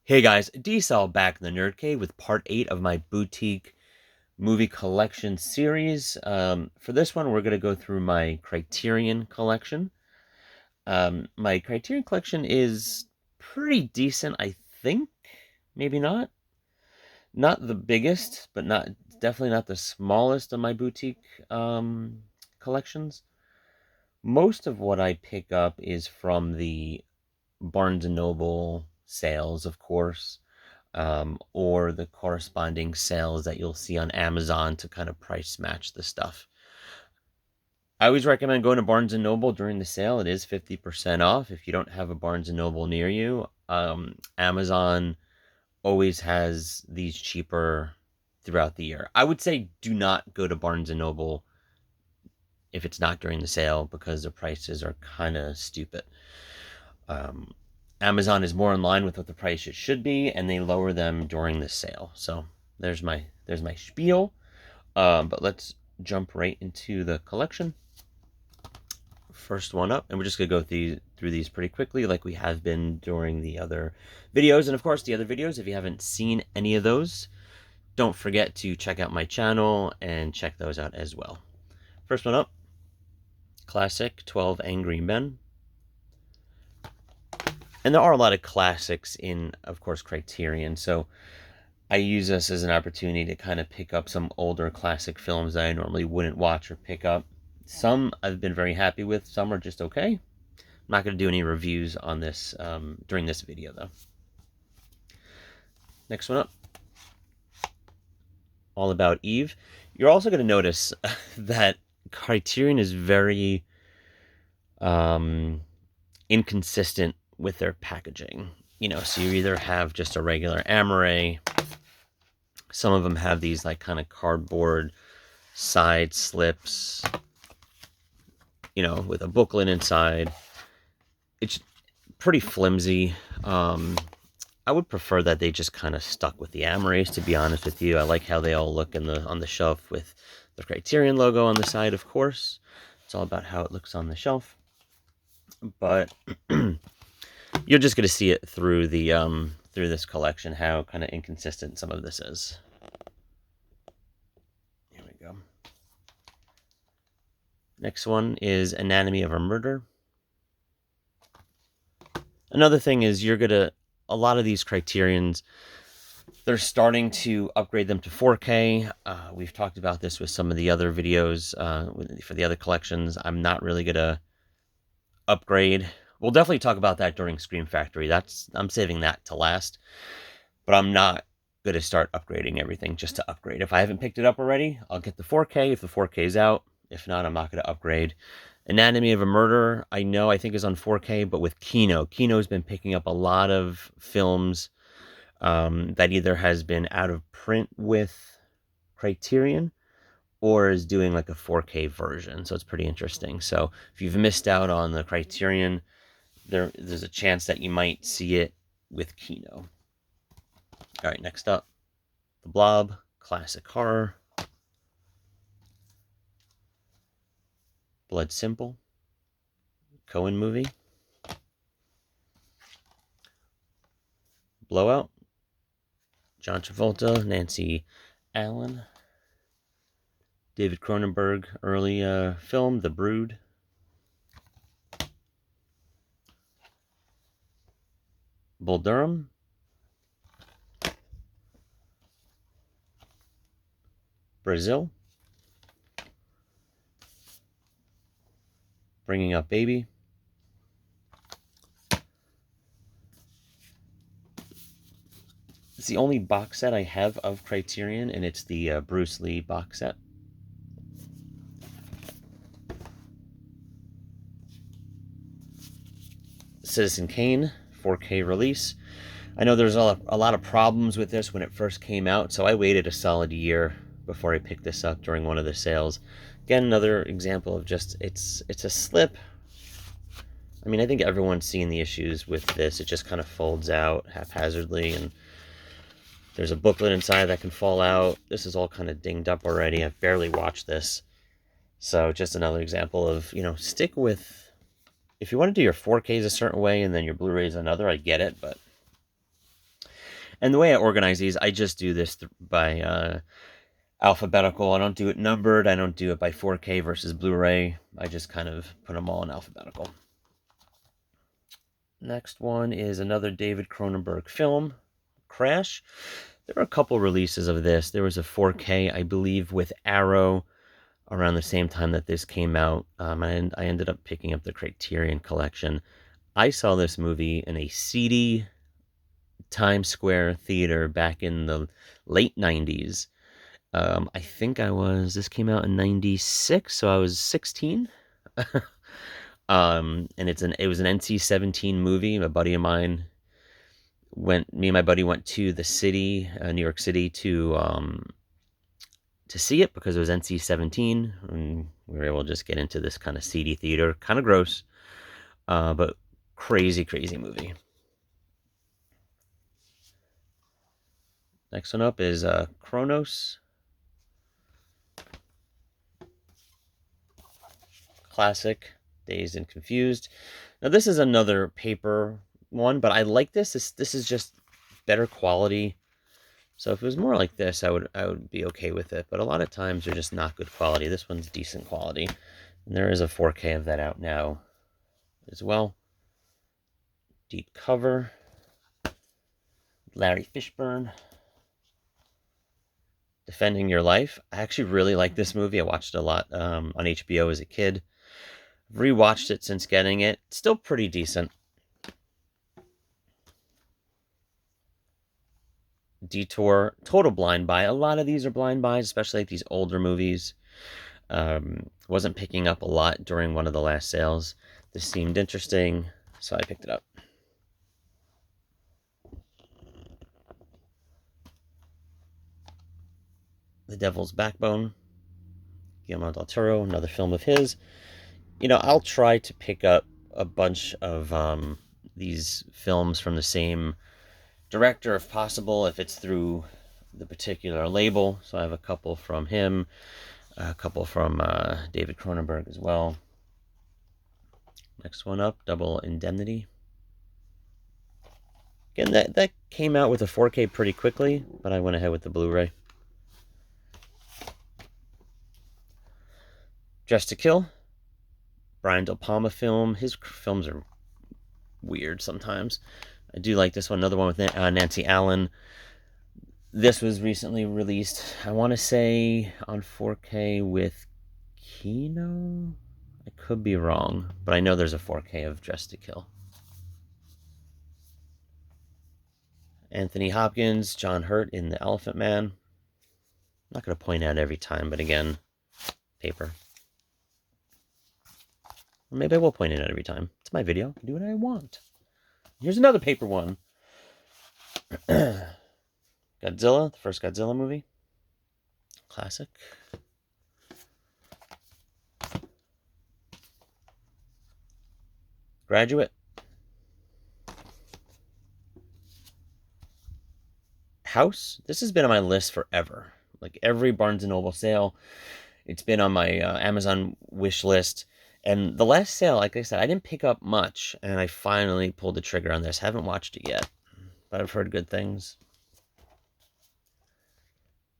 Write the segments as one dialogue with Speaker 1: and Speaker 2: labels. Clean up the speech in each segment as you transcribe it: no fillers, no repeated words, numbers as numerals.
Speaker 1: Hey guys, D-Cell back in the Nerd Cave with part 8 of my boutique movie collection series. For this one, we're going to go through my Criterion collection. My Criterion collection is pretty decent, I think. Maybe not. Not the biggest, but not definitely not the smallest of my boutique collections. Most of what I pick up is from the Barnes& and Noble sales, of course. Or the corresponding sales that you'll see on Amazon to kind of price match the stuff. I always recommend going to Barnes & Noble during the sale. It is 50% off if you don't have a Barnes & Noble near you. Amazon always has these cheaper throughout the year. I would say do not go to Barnes & Noble if it's not during the sale because the prices are kind of stupid. Amazon is more in line with what the price it should be, and they lower them during the sale. So there's my spiel. But let's jump right into the collection. First one up, and we're just gonna go through these pretty quickly, like we have been during the other videos. And of course, the other videos, if you haven't seen any of those, don't forget to check out my channel and check those out as well. First one up, classic 12 Angry Men. And there are a lot of classics in, of course, Criterion. So I use this as an opportunity to kind of pick up some older classic films that I normally wouldn't watch or pick up. Some I've been very happy with. Some are just okay. I'm not going to do any reviews on this during this video, though. Next one up. All About Eve. You're also going to notice that Criterion is very inconsistent with their packaging. You know, so you either have just a regular Amaray. Some of them have these like kind of cardboard side slips, you know, with a booklet inside. It's pretty flimsy. I would prefer that they just kind of stuck with the Amarays, to be honest with you. I like how they all look on the shelf with the Criterion logo on the side, of course. It's all about how it looks on the shelf. But you're just going to see it through the through this collection how kind of inconsistent some of this is. Here we go. Next one is Anatomy of a Murder. Another thing is a lot of these Criterions, they're starting to upgrade them to 4K. We've talked about this with some of the other videos for the other collections. I'm not really going to upgrade. We'll definitely talk about that during Scream Factory. I'm saving that to last. But I'm not going to start upgrading everything just to upgrade. If I haven't picked it up already, I'll get the 4K if the 4K is out. If not, I'm not going to upgrade. Anatomy of a Murder, I think is on 4K, but with Kino. Kino's been picking up a lot of films that either has been out of print with Criterion or is doing like a 4K version. So it's pretty interesting. So if you've missed out on the Criterion, there's a chance that you might see it with Kino. All right, next up, The Blob, classic horror. Blood Simple, Coen movie. Blowout, John Travolta, Nancy Allen. David Cronenberg, early film, The Brood. Bull Durham. Brazil. Bringing Up Baby. It's the only box set I have of Criterion, and it's the Bruce Lee box set. Citizen Kane, 4K release. I know there's a lot of problems with this when it first came out, so I waited a solid year before I picked this up during one of the sales. Again, another example of just, it's a slip. I mean, I think everyone's seen the issues with this. It just kind of folds out haphazardly, and there's a booklet inside that can fall out. This is all kind of dinged up already. I've barely watched this. So just another example of, you know, stick with, if you want to do your 4Ks a certain way and then your Blu-rays another, I get it, but And the way I organize these, I just do this by alphabetical. I don't do it numbered. I don't do it by 4K versus Blu-ray. I just kind of put them all in alphabetical. Next one is another David Cronenberg film, Crash. There were a couple releases of this. There was a 4K, I believe, with Arrow around the same time that this came out. And I ended up picking up the Criterion collection. I saw this movie in a seedy Times Square theater back in the late 90s. I think this came out in 96, so I was 16. And it was an NC-17 movie. A buddy of mine me and my buddy went to the city, New York City, to see it because it was NC-17, and we were able to just get into this kind of seedy theater, kind of gross, but crazy, crazy movie. Next one up is Kronos. Classic, Dazed and Confused. Now this is another paper one, but I like this. This is just better quality. So if it was more like this, I would be okay with it. But a lot of times they're just not good quality. This one's decent quality. And there is a 4K of that out now as well. Deep cover. Larry Fishburne. Defending Your Life. I actually really like this movie. I watched it a lot on HBO as a kid. Rewatched it since getting it. Still pretty decent. Detour, total blind buy. A lot of these are blind buys, especially like these older movies. Wasn't picking up a lot during one of the last sales. This seemed interesting, so I picked it up. The Devil's Backbone. Guillermo del Toro, another film of his. I'll try to pick up a bunch of these films from the same director if possible, if it's through the particular label. So I have a couple from him, a couple from David Cronenberg as well. Next one up, Double Indemnity. Again, that came out with a 4K pretty quickly, but I went ahead with the Blu-ray. Dress to Kill. Brian De Palma film. His films are weird sometimes. I do like this one. Another one with Nancy Allen. This was recently released, I want to say, on 4K with Kino. I could be wrong, but I know there's a 4K of Dress to Kill. Anthony Hopkins, John Hurt in The Elephant Man. I'm not going to point out every time, but again, paper. Or maybe I will point it out every time. It's my video. I can do what I want. Here's another paper one. Godzilla, the first Godzilla movie. Classic. Graduate. House. This has been on my list forever. Like every Barnes & Noble sale. It's been on my Amazon wish list. And the last sale, like I said, I didn't pick up much. And I finally pulled the trigger on this. Haven't watched it yet, but I've heard good things.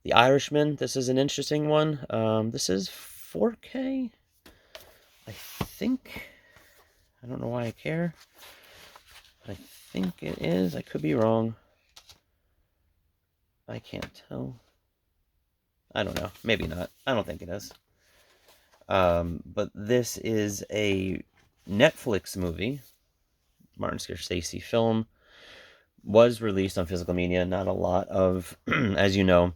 Speaker 1: The Irishman. This is an interesting one. This is 4K. I think. I don't know why I care. But I think it is. I could be wrong. I can't tell. I don't know. Maybe not. I don't think it is. But this is a Netflix movie. Martin Scorsese film. Was released on physical media. Not a lot of, as you know,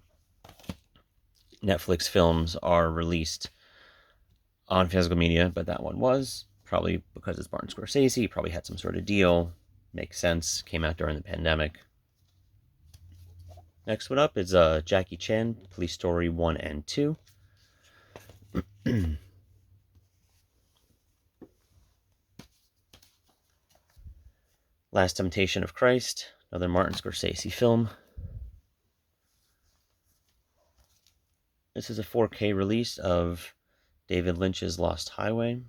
Speaker 1: Netflix films are released on physical media, but that one was. Probably because it's Martin Scorsese. He probably had some sort of deal. Makes sense. Came out during the pandemic. Next one up is Jackie Chan, Police Story 1 and 2. Last Temptation of Christ, another Martin Scorsese film. This is a 4K release of David Lynch's Lost Highway.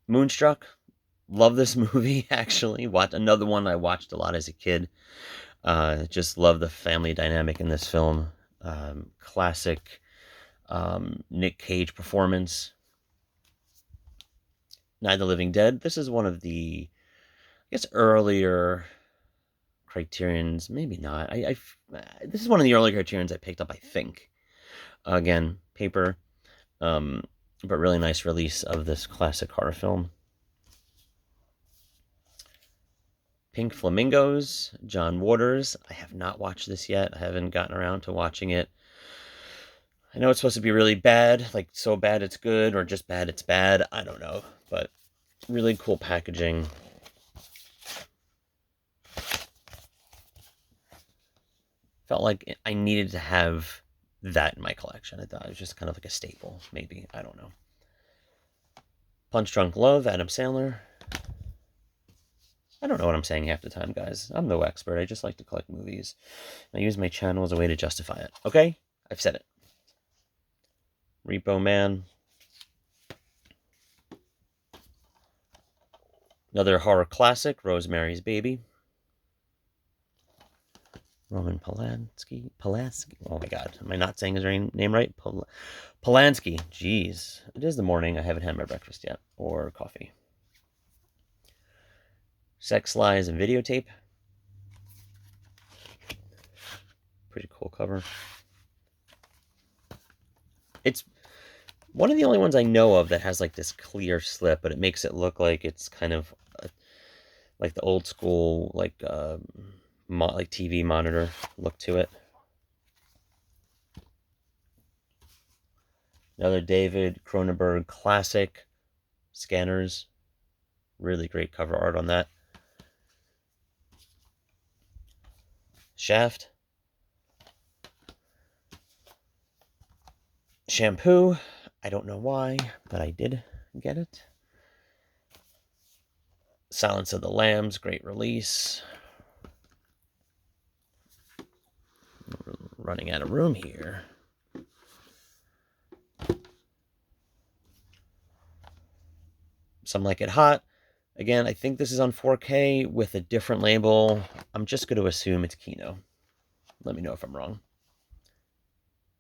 Speaker 1: Moonstruck, Love this movie, actually. Another one I watched a lot as a kid. Just love the family dynamic in this film. Classic Nick Cage performance. Night of the Living Dead. This is one of the, I guess, earlier Criterions. Maybe not. This is one of the early Criterions I picked up, I think. Again, paper, but really nice release of this classic horror film. Pink Flamingos, John Waters. I have not watched this yet. I haven't gotten around to watching it. I know it's supposed to be really bad, like so bad it's good, or just bad it's bad. I don't know, but really cool packaging. Felt like I needed to have that in my collection. I thought it was just kind of like a staple, maybe. I don't know. Punch Drunk Love, Adam Sandler. I don't know what I'm saying half the time, guys. I'm no expert. I just like to collect movies. I use my channel as a way to justify it. Okay? I've said it. Repo Man. Another horror classic, Rosemary's Baby. Roman Polanski. Oh my god. Am I not saying his name right? Polanski. Jeez. It is the morning. I haven't had my breakfast yet. Or coffee. Sex, Lies, and Videotape. Pretty cool cover. It's one of the only ones I know of that has like this clear slip, but it makes it look like it's kind of like the old school, like TV monitor look to it. Another David Cronenberg classic, Scanners. Really great cover art on that. Shaft. Shampoo. I don't know why, but I did get it. Silence of the Lambs, great release. We're running out of room here. Some Like It Hot. Again, I think this is on 4K with a different label. I'm just going to assume it's Kino. Let me know if I'm wrong.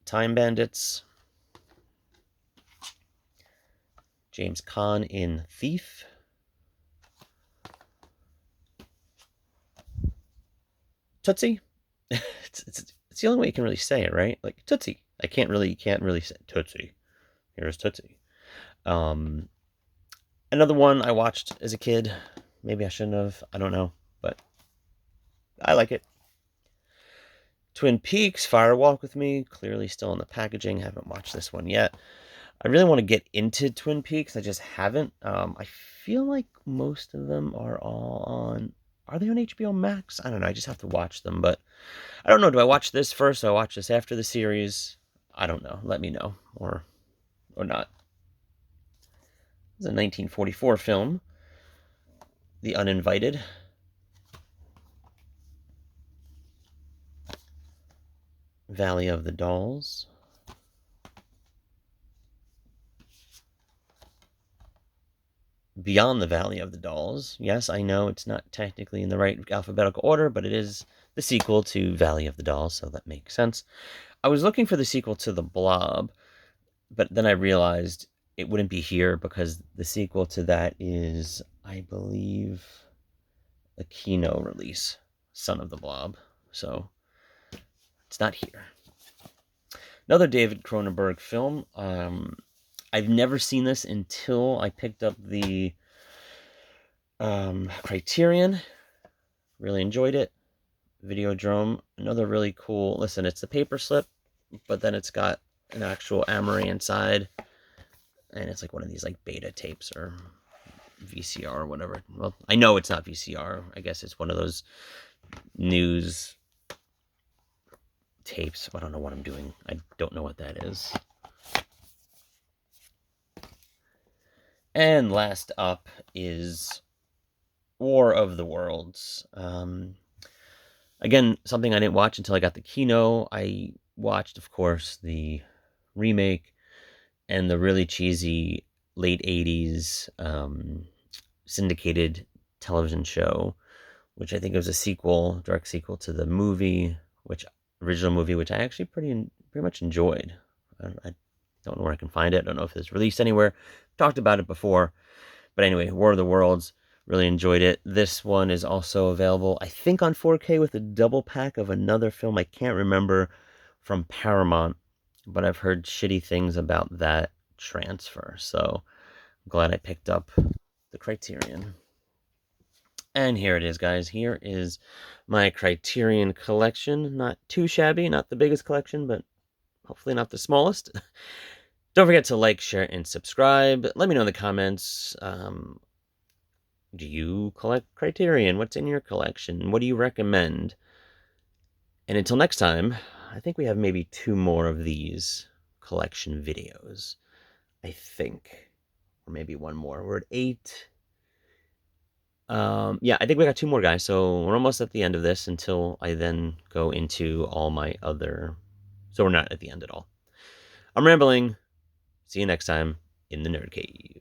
Speaker 1: Time Bandits. James Caan in Thief. Tootsie. it's the only way you can really say it, right? Like Tootsie. You can't really say Tootsie. Here's Tootsie. Another one I watched as a kid. Maybe I shouldn't have. I don't know, but I like it. Twin Peaks, Fire Walk with Me. Clearly still in the packaging. Haven't watched this one yet. I really want to get into Twin Peaks. I just haven't. I feel like most of them are all on. Are they on HBO Max? I don't know. I just have to watch them. But I don't know. Do I watch this first? Do I watch this after the series? I don't know. Let me know. Or not. It's a 1944 film. The Uninvited. Valley of the Dolls. Beyond the Valley of the Dolls. Yes, I know it's not technically in the right alphabetical order, but it is the sequel to Valley of the Dolls, so that makes sense. I was looking for the sequel to The Blob, but then I realized it wouldn't be here because the sequel to that is, I believe, a Kino release, Son of the Blob. So it's not here. Another David Cronenberg film. I've never seen this until I picked up the Criterion. Really enjoyed it. Videodrome. Another really cool. Listen, it's the paper slip, but then it's got an actual Amory inside, and it's like one of these like beta tapes or VCR or whatever. Well, I know it's not VCR. I guess it's one of those news tapes. I don't know what I'm doing. I don't know what that is. And last up is War of the Worlds. Again, something I didn't watch until I got the Kino. I watched, of course, the remake and the really cheesy late 80s syndicated television show, which I think was a sequel, direct sequel to the movie, which original movie, which I actually pretty much enjoyed. I don't know where I can find it. I don't know if it's released anywhere. Talked about it before, but anyway, War of the Worlds. Really enjoyed it. This one is also available, I think, on 4K with a double pack of another film I can't remember from Paramount, but I've heard shitty things about that transfer. So I'm glad I picked up the Criterion. And here it is, guys. Here is my Criterion collection. Not too shabby, not the biggest collection, but hopefully not the smallest. Don't forget to like, share, and subscribe. Let me know in the comments. Do you collect Criterion? What's in your collection? What do you recommend? And until next time, I think we have maybe 2 more of these collection videos. I think. Or maybe 1 more. We're at 8. Yeah, I think we got 2 more, guys. So we're almost at the end of this until I then go into all my other... So we're not at the end at all. I'm rambling. See you next time in the Nerd Cave.